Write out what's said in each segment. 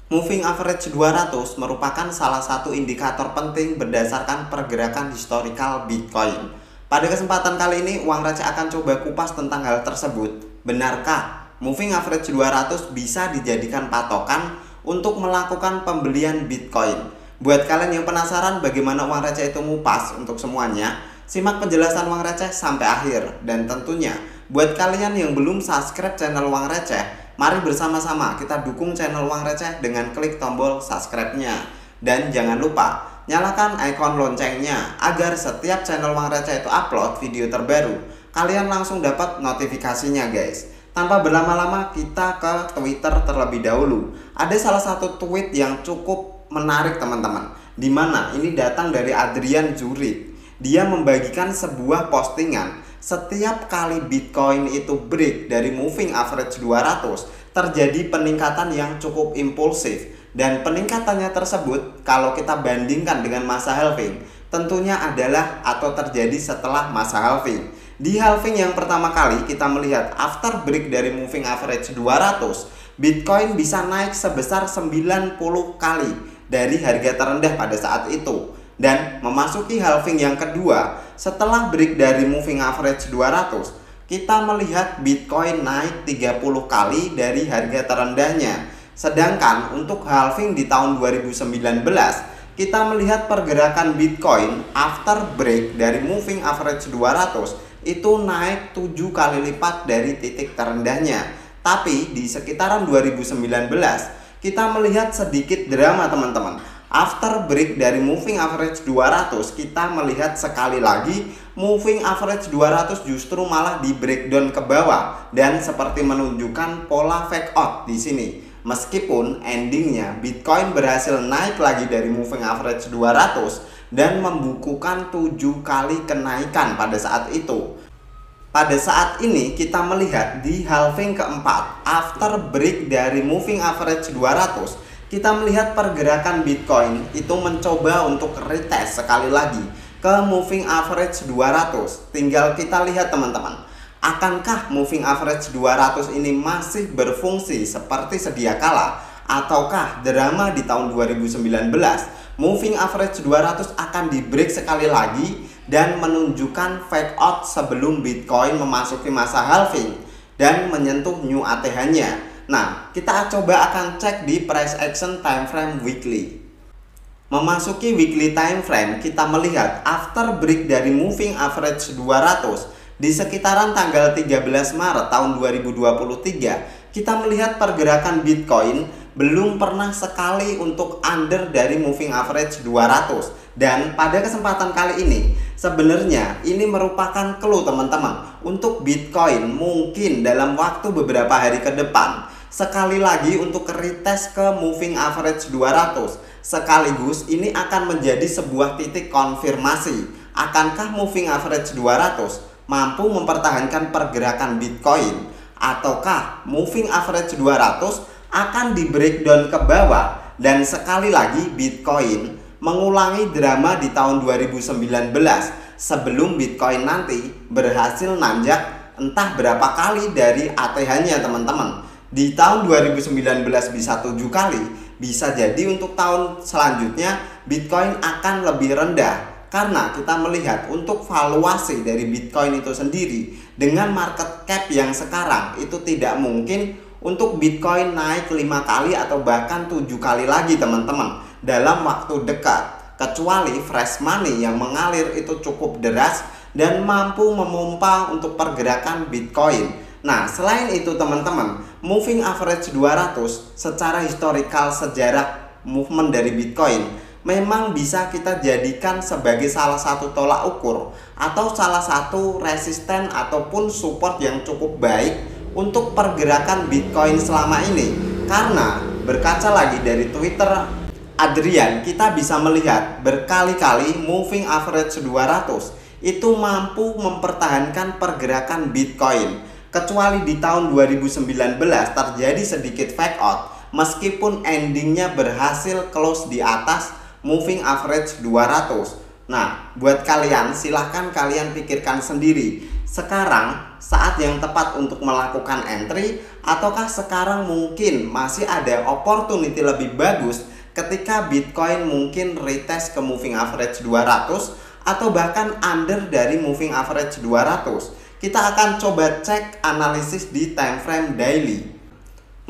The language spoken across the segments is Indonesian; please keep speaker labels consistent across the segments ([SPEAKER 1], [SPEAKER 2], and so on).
[SPEAKER 1] Moving average 200 merupakan salah satu indikator penting berdasarkan pergerakan historical Bitcoin. Pada kesempatan kali ini, Uang Receh akan coba kupas tentang hal tersebut. Benarkah moving average 200 bisa dijadikan patokan untuk melakukan pembelian Bitcoin? Buat kalian yang penasaran bagaimana Uang Receh itu ngupas untuk semuanya, simak penjelasan Uang Receh sampai akhir. Dan tentunya, buat kalian yang belum subscribe channel Uang Receh, mari bersama-sama kita dukung channel Uang Receh dengan klik tombol subscribe-nya. Dan jangan lupa nyalakan ikon loncengnya agar setiap channel Uang Receh itu upload video terbaru, kalian langsung dapat notifikasinya guys. Tanpa berlama-lama kita ke Twitter terlebih dahulu. Ada salah satu tweet yang cukup menarik teman-teman, dimana ini datang dari Adrian Jurik. Dia membagikan sebuah postingan. Setiap kali Bitcoin itu break dari moving average 200, terjadi peningkatan yang cukup impulsif. Dan peningkatannya tersebut kalau kita bandingkan dengan masa halving, tentunya adalah atau terjadi setelah masa halving. Di halving yang pertama kali kita melihat after break dari moving average 200, Bitcoin bisa naik sebesar 90 kali dari harga terendah pada saat itu. Dan memasuki halving yang kedua, setelah break dari moving average 200, kita melihat Bitcoin naik 30 kali dari harga terendahnya. Sedangkan untuk halving di tahun 2019, kita melihat pergerakan Bitcoin after break dari moving average 200 itu naik 7 kali lipat dari titik terendahnya. Tapi di sekitaran 2019, kita melihat sedikit drama teman-teman. After break dari moving average 200, kita melihat sekali lagi moving average 200 justru malah di breakdown ke bawah dan seperti menunjukkan pola fake out di sini. Meskipun endingnya Bitcoin berhasil naik lagi dari moving average 200 dan membukukan 7 kali kenaikan pada saat itu. Pada saat ini kita melihat di halving keempat, after break dari moving average 200, kita melihat pergerakan Bitcoin itu mencoba untuk retest sekali lagi ke moving average 200. Tinggal kita lihat teman-teman, akankah moving average 200 ini masih berfungsi seperti sedia kala, ataukah drama di tahun 2019 moving average 200 akan di break sekali lagi dan menunjukkan fake out sebelum Bitcoin memasuki masa halving dan menyentuh new ATH-nya. Nah, kita coba akan cek di price action time frame weekly. Memasuki weekly time frame, kita melihat after break dari moving average 200 di sekitaran tanggal 13 Maret tahun 2023, kita melihat pergerakan Bitcoin belum pernah sekali untuk under dari moving average 200. Dan pada kesempatan kali ini, sebenarnya ini merupakan clue teman-teman untuk Bitcoin mungkin dalam waktu beberapa hari ke depan sekali lagi untuk retest ke moving average 200. Sekaligus ini akan menjadi sebuah titik konfirmasi. Akankah moving average 200 mampu mempertahankan pergerakan Bitcoin? Ataukah moving average 200 akan di breakdown ke bawah dan sekali lagi Bitcoin mengulangi drama di tahun 2019 sebelum Bitcoin nanti berhasil nanjak entah berapa kali dari ATH-nya teman-teman. Di tahun 2019 bisa 7 kali, bisa jadi untuk tahun selanjutnya Bitcoin akan lebih rendah. Karena kita melihat untuk valuasi dari Bitcoin itu sendiri dengan market cap yang sekarang itu tidak mungkin untuk Bitcoin naik 5 kali atau bahkan 7 kali lagi teman-teman dalam waktu dekat. Kecuali fresh money yang mengalir itu cukup deras dan mampu memompa untuk pergerakan Bitcoin. Nah, selain itu teman-teman, moving average 200 secara historical sejarah movement dari Bitcoin memang bisa kita jadikan sebagai salah satu tolak ukur atau salah satu resisten ataupun support yang cukup baik untuk pergerakan Bitcoin selama ini. Karena berkaca lagi dari Twitter Adrian, kita bisa melihat berkali-kali moving average 200 itu mampu mempertahankan pergerakan Bitcoin. Kecuali di tahun 2019 terjadi sedikit fake out meskipun endingnya berhasil close di atas moving average 200. Nah, buat kalian silahkan kalian pikirkan sendiri. Sekarang saat yang tepat untuk melakukan entry, ataukah sekarang mungkin masih ada opportunity lebih bagus ketika Bitcoin mungkin retest ke moving average 200 atau bahkan under dari moving average 200? Kita akan coba cek analisis di time frame daily.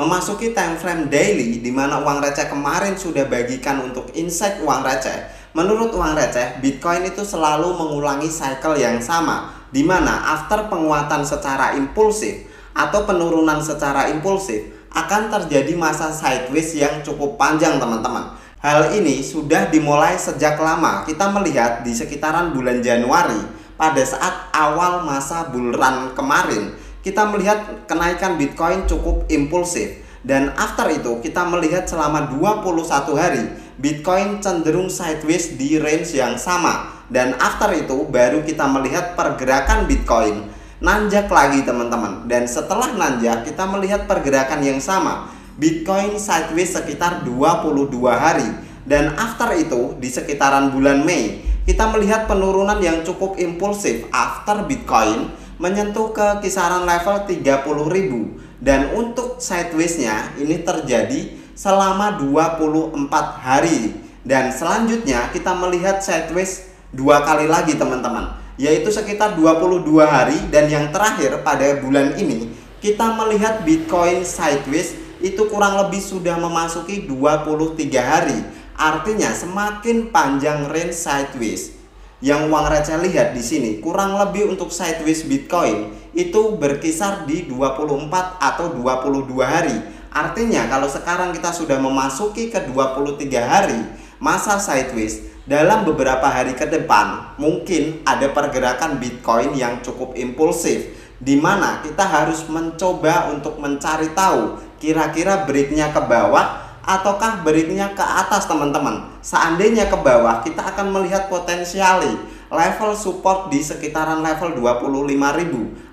[SPEAKER 1] Memasuki time frame daily di mana uang receh kemarin sudah bagikan untuk insight uang receh. Menurut uang receh, Bitcoin itu selalu mengulangi cycle yang sama, di mana after penguatan secara impulsif atau penurunan secara impulsif akan terjadi masa sideways yang cukup panjang, teman-teman. Hal ini sudah dimulai sejak lama. Kita melihat di sekitaran bulan Januari pada saat awal masa bull run kemarin, kita melihat kenaikan Bitcoin cukup impulsif, dan after itu kita melihat selama 21 hari Bitcoin cenderung sideways di range yang sama, dan after itu baru kita melihat pergerakan Bitcoin nanjak lagi, teman-teman. Dan setelah nanjak kita melihat pergerakan yang sama, Bitcoin sideways sekitar 22 hari, dan after itu di sekitaran bulan Mei kita melihat penurunan yang cukup impulsif after Bitcoin menyentuh ke kisaran level 30.000, dan untuk sideways-nya ini terjadi selama 24 hari, dan selanjutnya kita melihat sideways dua kali lagi, teman-teman, yaitu sekitar 22 hari, dan yang terakhir pada bulan ini kita melihat Bitcoin sideways itu kurang lebih sudah memasuki 23 hari. Artinya semakin panjang range sideways. Yang uang receh lihat di sini kurang lebih untuk sideways Bitcoin itu berkisar di 24 atau 22 hari. Artinya kalau sekarang kita sudah memasuki ke 23 hari masa sideways, dalam beberapa hari ke depan mungkin ada pergerakan Bitcoin yang cukup impulsif, di mana kita harus mencoba untuk mencari tahu kira-kira breaknya ke bawah ataukah breaknya ke atas, teman-teman. Seandainya ke bawah, kita akan melihat potensiali level support di sekitaran level 25.000.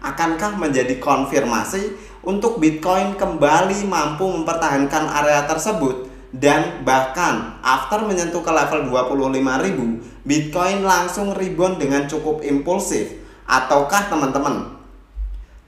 [SPEAKER 1] Akankah menjadi konfirmasi untuk Bitcoin kembali mampu mempertahankan area tersebut, dan bahkan after menyentuh ke level 25.000 Bitcoin langsung rebound dengan cukup impulsif? Ataukah, teman-teman,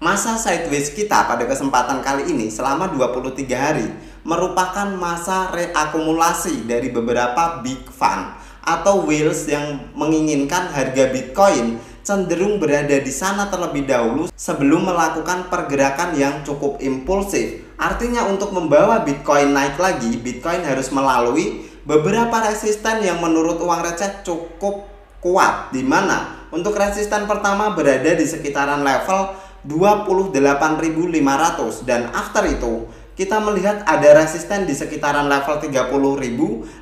[SPEAKER 1] masa sideways kita pada kesempatan kali ini selama 23 hari merupakan masa reakumulasi dari beberapa big fund atau whales yang menginginkan harga Bitcoin cenderung berada di sana terlebih dahulu sebelum melakukan pergerakan yang cukup impulsif. Artinya untuk membawa Bitcoin naik lagi, Bitcoin harus melalui beberapa resisten yang menurut uang receh cukup kuat, di mana untuk resisten pertama berada di sekitaran level 28.500, dan after itu kita melihat ada resisten di sekitaran level 30.000,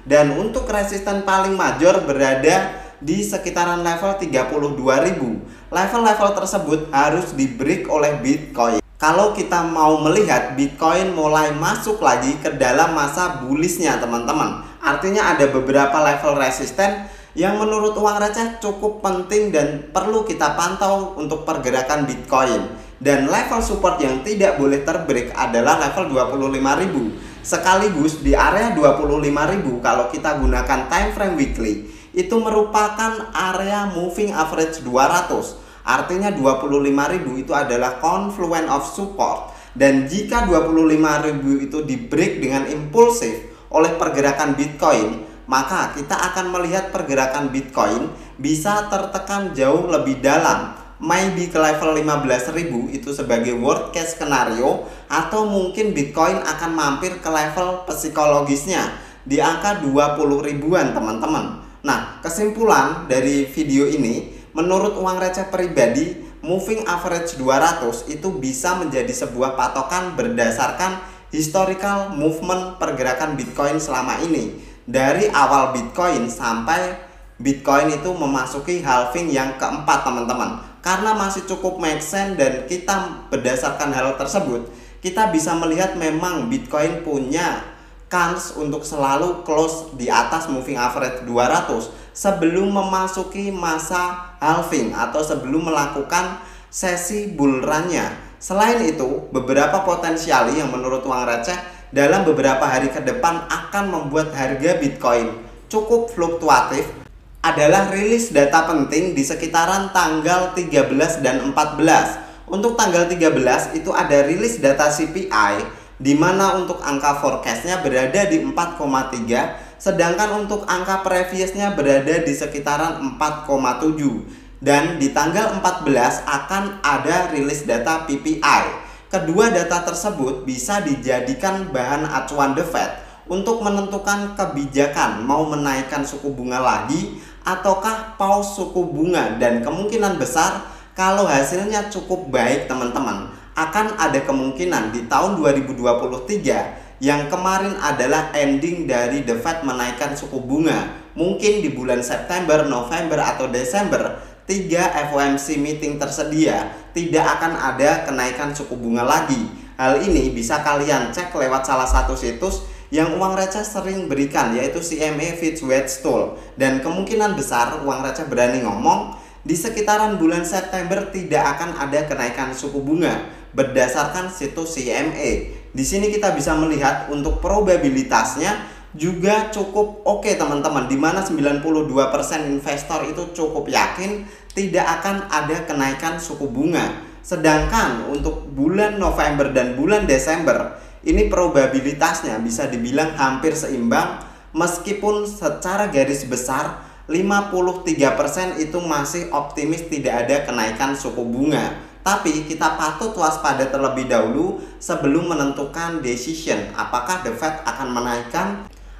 [SPEAKER 1] dan untuk resisten paling major berada di sekitaran level 32.000. Level-level tersebut harus di-break oleh Bitcoin kalau kita mau melihat Bitcoin mulai masuk lagi ke dalam masa bullishnya, teman-teman. Artinya ada beberapa level resisten yang menurut uang receh cukup penting dan perlu kita pantau untuk pergerakan Bitcoin. Dan level support yang tidak boleh terbreak adalah level 25.000. Sekaligus di area 25.000 kalau kita gunakan time frame weekly itu merupakan area moving average 200. Artinya 25.000 itu adalah confluence of support, dan jika 25.000 itu di break dengan impulsif oleh pergerakan Bitcoin, maka kita akan melihat pergerakan Bitcoin bisa tertekan jauh lebih dalam, maybe ke level 15.000 itu sebagai worst case scenario, atau mungkin Bitcoin akan mampir ke level psikologisnya di angka 20.000-an, teman-teman. Nah, kesimpulan dari video ini, menurut uang receh pribadi, moving average 200 itu bisa menjadi sebuah patokan berdasarkan historical movement pergerakan Bitcoin selama ini, dari awal Bitcoin sampai Bitcoin itu memasuki halving yang keempat, teman-teman. Karena masih cukup make sense, dan kita berdasarkan hal tersebut kita bisa melihat memang Bitcoin punya kans untuk selalu close di atas moving average 200 sebelum memasuki masa halving atau sebelum melakukan sesi bull run-nya. Selain itu, beberapa potensial yang menurut uang receh dalam beberapa hari ke depan akan membuat harga Bitcoin cukup fluktuatif adalah rilis data penting di sekitaran tanggal 13 dan 14. Untuk tanggal 13 itu ada rilis data CPI, di mana untuk angka forecastnya berada di 4,3, sedangkan untuk angka previousnya berada di sekitaran 4,7. Dan di tanggal 14 akan ada rilis data PPI. Kedua data tersebut bisa dijadikan bahan acuan The Fed untuk menentukan kebijakan mau menaikkan suku bunga lagi ataukah pause suku bunga, dan kemungkinan besar kalau hasilnya cukup baik teman-teman, akan ada kemungkinan di tahun 2023 yang kemarin adalah ending dari The Fed menaikkan suku bunga. Mungkin di bulan September, November, atau Desember, 3 FOMC meeting tersedia tidak akan ada kenaikan suku bunga lagi. Hal ini bisa kalian cek lewat salah satu situs yang uang receh sering berikan, yaitu CME Fitch Wedge Tool. Dan kemungkinan besar uang receh berani ngomong di sekitaran bulan September tidak akan ada kenaikan suku bunga berdasarkan situs CME. Di sini kita bisa melihat untuk probabilitasnya juga cukup oke teman-teman, di mana 92% investor itu cukup yakin tidak akan ada kenaikan suku bunga. Sedangkan untuk bulan November dan bulan Desember ini probabilitasnya bisa dibilang hampir seimbang, meskipun secara garis besar 53% itu masih optimis tidak ada kenaikan suku bunga. Tapi kita patut waspada terlebih dahulu sebelum menentukan decision apakah The Fed akan menaikkan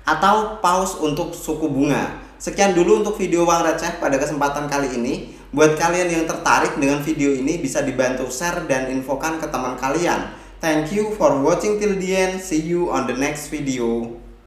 [SPEAKER 1] atau pause untuk suku bunga. Sekian dulu untuk video uang receh pada kesempatan kali ini. Buat kalian yang tertarik dengan video ini bisa dibantu share dan infokan ke teman kalian. Thank you for watching till the end. See you on the next video.